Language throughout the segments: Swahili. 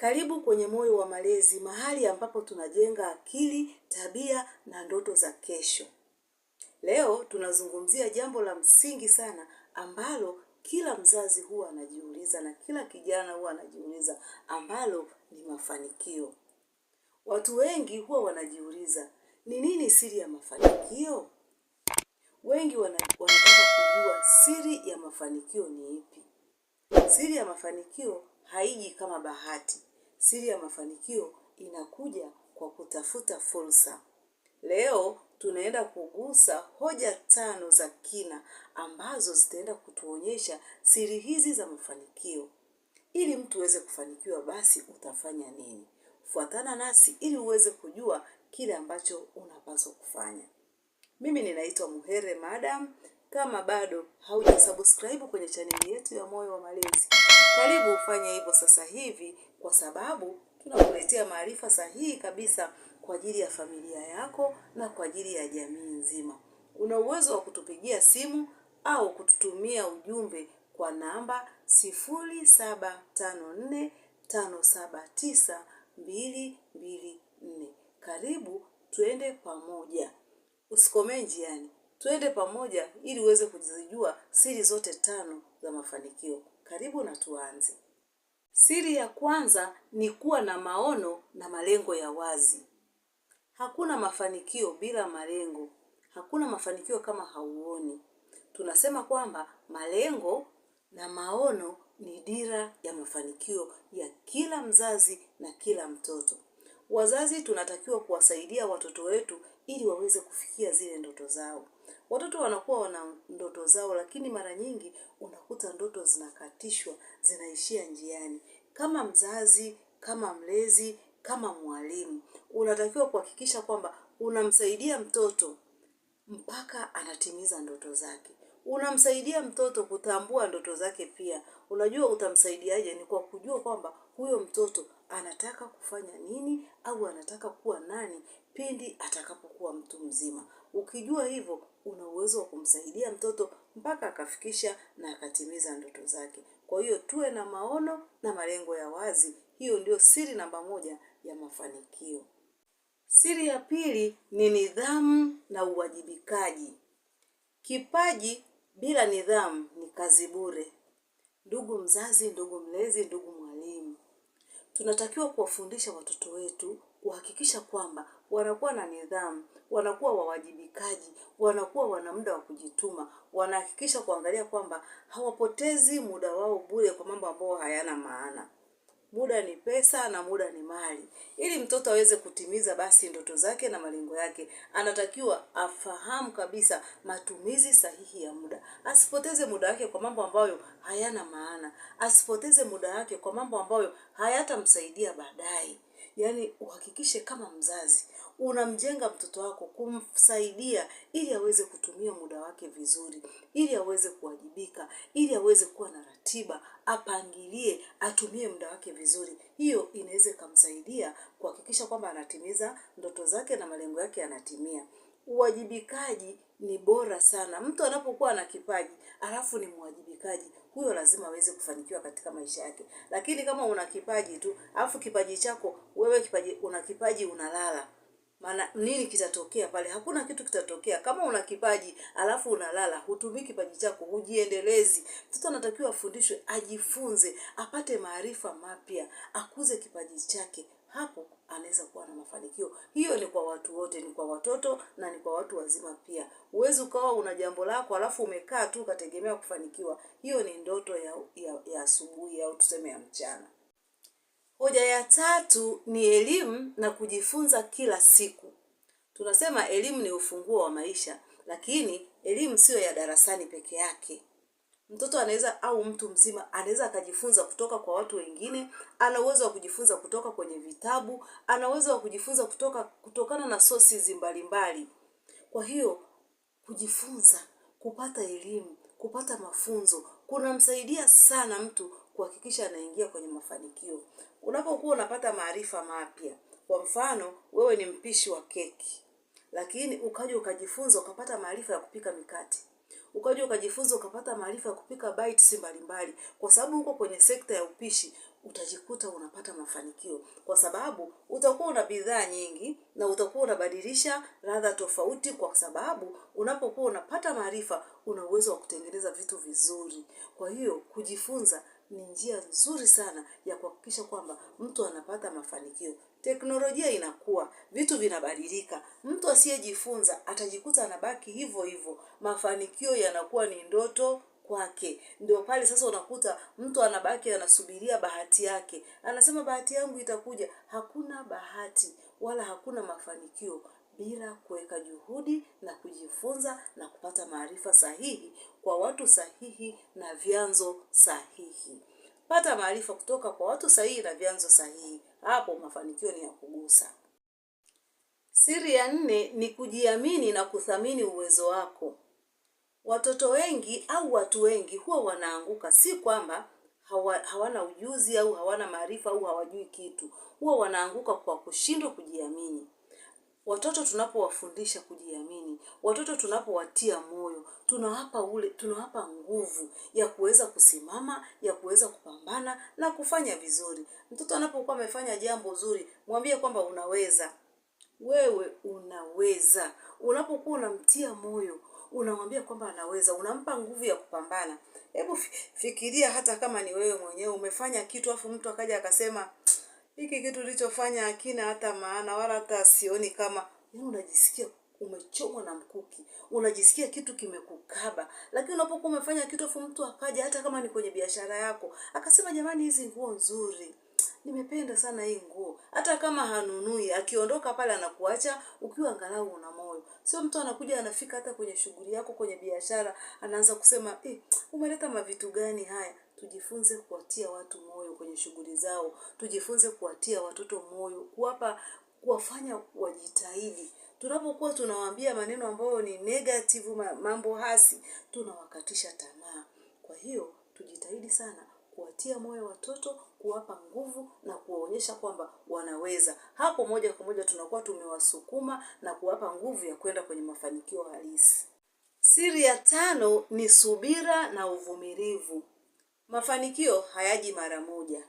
Karibu kwenye Moyo wa Malezi, mahali ambapo tunajenga akili, tabia na ndoto za kesho. Leo tunazungumzia jambo la msingi sana ambalo kila mzazi huwa anajiuliza na kila kijana huwa anajiuliza, ambalo ni mafanikio. Watu wengi huwa wanajiuliza, ni nini siri ya mafanikio? Wengi wanataka kujua siri ya mafanikio ni ipi. Siri ya mafanikio haiji kama bahati. Siri ya mafanikio inakuja kwa kutafuta fursa. Leo tunaenda kugusa hoja 5 za kina ambazo zitaenda kutuonyesha siri hizi za mafanikio. Ili mtu uweze kufanikiwa, basi utafanya nini? Fuatana nasi ili uweze kujua kile ambacho unapaswa kufanya. Mimi ninaitwa Muhere Madam. Kama bado haujasubscribe kwenye chaneli yetu ya Moyo wa Malezi, karibu ufanye hivyo sasa hivi, kwa sababu tunakuletea maarifa sahihi kabisa kwa ajili ya familia yako na kwa ajili ya jamii nzima. Una uwezo wa kutupigia simu au kututumia ujumbe kwa namba 0754579224. Karibu tuende pamoja. Usikomee njiani. Tuende pamoja ili uweze kuzijua siri zote 5 za mafanikio. Karibu na tuanze. Siri ya kwanza ni kuwa na maono na malengo ya wazi. Hakuna mafanikio bila malengo. Hakuna mafanikio kama hauoni. Tunasema kwamba malengo na maono ni dira ya mafanikio ya kila mzazi na kila mtoto. Wazazi tunatakiwa kuwasaidia watoto wetu ili waweze kufikia zile ndoto zao. Watoto wanakuwa wana ndoto zao, lakini mara nyingi unakuta ndoto zinakatishwa, zinaishia njiani. Kama mzazi, kama mlezi, kama mwalimu, unatakiwa kuhakikisha kwamba unamsaidia mtoto mpaka anatimiza ndoto zake. Unamsaidia mtoto kutambua ndoto zake pia. Unajua utamsaidiaje? Ni kwa kujua kwamba huyo mtoto anataka kufanya nini au anataka kuwa nani pindi atakapokuwa mtu mzima. Ukijua hivyo, una uwezo wa kumsaidia mtoto mpaka akafikisha na akatimiza ndoto zake. Kwa hiyo tuwe na maono na malengo ya wazi. Hiyo ndio siri namba 1 ya mafanikio. Siri ya pili ni nidhamu na uwajibikaji. Kipaji bila nidhamu ni kazi bure. Ndugu mzazi, ndugu mlezi, ndugu mwalimu, tunatakiwa kuwafundisha watoto wetu kuhakikisha kwamba wanakuwa na nidhamu, wanakuwa wawajibikaji, wanakuwa wana muda wa kujituma, wanahakikisha kuangalia kwamba hawapotezi muda wao bure kwa mambo ambayo hayana maana. Muda ni pesa na muda ni mali. Ili mtoto aweze kutimiza basi ndoto zake na malengo yake, anatakiwa afahamu kabisa matumizi sahihi ya muda. Asipoteze muda wake kwa mambo ambayo hayana maana. Asipoteze muda wake kwa mambo ambayo hayatamsaidia baadaye. Yaani uhakikishe kama mzazi unamjenga mtoto wako kumsaidia ili aweze kutumia muda wake vizuri, ili aweze kuwajibika, ili aweze kuwa na ratiba, apangilie, atumie muda wake vizuri. Hiyo inaweza kumsaidia kuhakikisha kwamba anatimiza ndoto zake na malengo yake yanatimia. Uwajibikaji ni bora sana. Mtu anapokuwa na kipaji alafu ni mwajibikaji, huyo lazima aweze kufanikiwa katika maisha yake. Lakini kama una kipaji tu, alafu kipaji chako wewe una kipaji unalala, maana nini kitatokea pale? Hakuna kitu kitatokea. Kama una kipaji alafu unalala, hutumii kipaji chako, hujiendelezi. Mtoto anatakiwa afundishwe, ajifunze, apate maarifa mapya, akuze kipaji chake. Hapo anaweza kuwa na mafanikio. Hiyo ni kwa watu wote, ni kwa watoto na ni kwa watu wazima pia. Huwezi ukawa una jambo lako alafu umekaa tu ukategemea kufanikiwa. Hiyo ni ndoto ya asubuhi au tuseme ya mchana. Hoja ya 3 ni elimu na kujifunza kila siku. Tunasema elimu ni ufunguo wa maisha, lakini elimu sio ya darasani peke yake. Mtoto anaweza au mtu mzima anaweza akajifunza kutoka kwa watu wengine, ana uwezo wa kujifunza kutoka kwenye vitabu, ana uwezo wa kujifunza kutokana na sources mbalimbali. Kwa hiyo kujifunza, kupata elimu, kupata mafunzo kunamsaidia sana mtu kuhakikisha anaingia kwenye mafanikio. Unapokuwa unapata maarifa mapya, kwa mfano wewe ni mpishi wa keki, lakini ukaja ukajifunza ukapata maarifa ya kupika mikate, ukaja ukajifunza ukapata maarifa ya kupika bites mbalimbali, kwa sababu uko kwenye sekta ya upishi, utajikuta unapata mafanikio, kwa sababu utakuwa una bidhaa nyingi na utakuwa unabadilisha ladha tofauti, kwa sababu unapokuwa unapata maarifa una uwezo wa kutengeneza vitu vizuri. Kwa hiyo kujifunza ni njia nzuri sana ya kuhakikisha kwamba mtu anapata mafanikio. Teknolojia inakuwa, vitu vinabadilika. Mtu asiyejifunza atajikuta anabaki hivyo hivyo. Mafanikio yanakuwa ni ndoto kwake. Ndio pale sasa unakuta mtu anabaki anasubiria bahati yake. Anasema bahati yangu itakuja. Hakuna bahati wala hakuna mafanikio bila kuweka juhudi na kujifunza na kupata maarifa sahihi kwa watu sahihi na vyanzo sahihi. Pata maarifa kutoka kwa watu sahihi na vyanzo sahihi. Hapo mafanikio ni ya kugusa. Siri ya 4 ni kujiamini na kuthamini uwezo wako. Watoto wengi au watu wengi huwa wanaanguka, si kwamba hawana ujuzi au hawana maarifa au hawajui kitu. Huwa wanaanguka kwa kushindwa kujiamini. Watoto tunapowafundisha kujiamini, watoto tunapowatia moyo, tunawapa nguvu ya kuweza kusimama, ya kuweza kupambana na kufanya vizuri. Mtoto anapokuwa amefanya jambo zuri, mwambie kwamba unaweza. Wewe unaweza. Unapokuwa unamtia moyo, unamwambia kwamba anaweza, unampa nguvu ya kupambana. Hebu fikiria hata kama ni wewe mwenyewe umefanya kitu afu mtu akaja akasema hiki kitu ulichofanya hakina hata maana wala hata sioni kama, unajisikia umechomwa na mkuki. Unajisikia kitu kimekukaba. Lakini unapokuwa umefanya kitu afu mtu akaja hata kama ni kwenye biashara yako, akasema jamani hizi nguo nzuri, nimependa sana hii nguo. Hata kama hanunui, akiondoka pale anakuacha ukiwa angalau una moyo. Sio mtu anakuja anafika hata kwenye shughuli yako, kwenye biashara, anaanza kusema, umeleta mavitu gani haya? Tujifunze kuwatia watu moyo kwenye shughuli zao. Tujifunze kuwatia watoto moyo, kuwafanya wajitahidi. Tunapokuwa tunawaambia maneno ambayo ni negative, mambo hasi, tunawakatisha tamaa. Kwa hiyo tujitahidi sana kuwatia moyo watoto, kuwapa nguvu na kuwaonyesha kwamba wanaweza. Hapo moja kwa moja tunakuwa tumewasukuma na kuwapa nguvu ya kwenda kwenye mafanikio halisi. Siri ya 5 ni subira na uvumilivu. Mafanikio hayaji mara moja.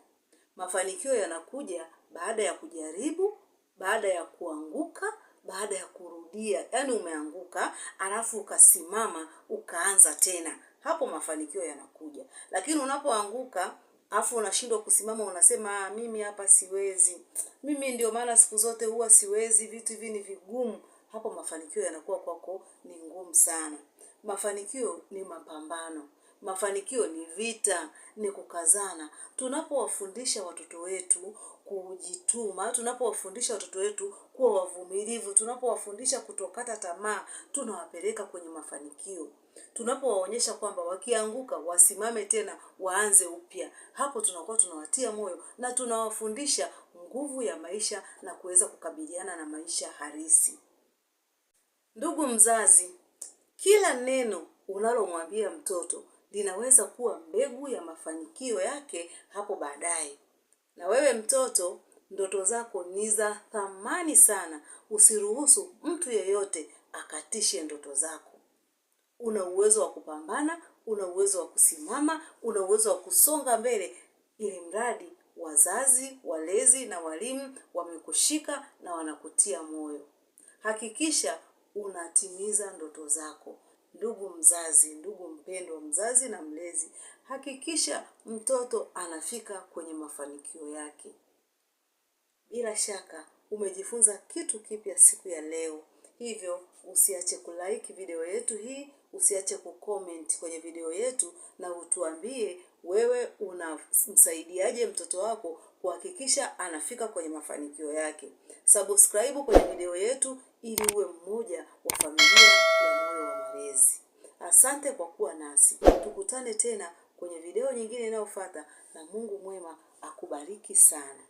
Mafanikio yanakuja baada ya kujaribu, baada ya kuanguka, baada ya kurudia. Yaani umeanguka, alafu ukasimama, ukaanza tena. Hapo mafanikio yanakuja. Lakini unapoanguka, alafu unashindwa kusimama, unasema mimi hapa siwezi. Mimi ndio maana siku zote huwa siwezi, vitu hivi ni vigumu. Hapo mafanikio yanakuwa kwako ni ngumu sana. Mafanikio ni mapambano. Mafanikio ni vita, ni kukazana. Tunapowafundisha watoto wetu kujituma, tunapowafundisha watoto wetu kuwa wavumilivu, tunapowafundisha kutokata tamaa, tunawapeleka kwenye mafanikio. Tunapowaonyesha kwamba wakianguka wasimame tena, waanze upya. Hapo tunakuwa tunawatia moyo na tunawafundisha nguvu ya maisha na kuweza kukabiliana na maisha halisi. Ndugu mzazi, kila neno unalomwambia mtoto linaweza kuwa mbegu ya mafanikio yake hapo baadaye. Na wewe mtoto, ndoto zako ni za thamani sana. Usiruhusu mtu yeyote akatishe ndoto zako. Una uwezo wa kupambana, una uwezo wa kusimama, una uwezo wa kusonga mbele, ili mradi wazazi, walezi na walimu wamekushika na wanakutia moyo. Hakikisha unatimiza ndoto zako. Ndugu mzazi, ndugu mpendwa, mzazi na mlezi, hakikisha mtoto anafika kwenye mafanikio yake. Bila shaka umejifunza kitu kipya siku ya leo. Hivyo usiache kulike video yetu hii, usiache kucomment kwenye video yetu na utuambie wewe unamsaidiaje mtoto wako kuhakikisha anafika kwenye mafanikio yake. Subscribe kwenye video yetu ili uwe mmoja wa familia ya Moyo wa Malezi. Asante kwa kuwa nasi. Tukutane tena kwenye video nyingine inayofuata na Mungu mwema akubariki sana.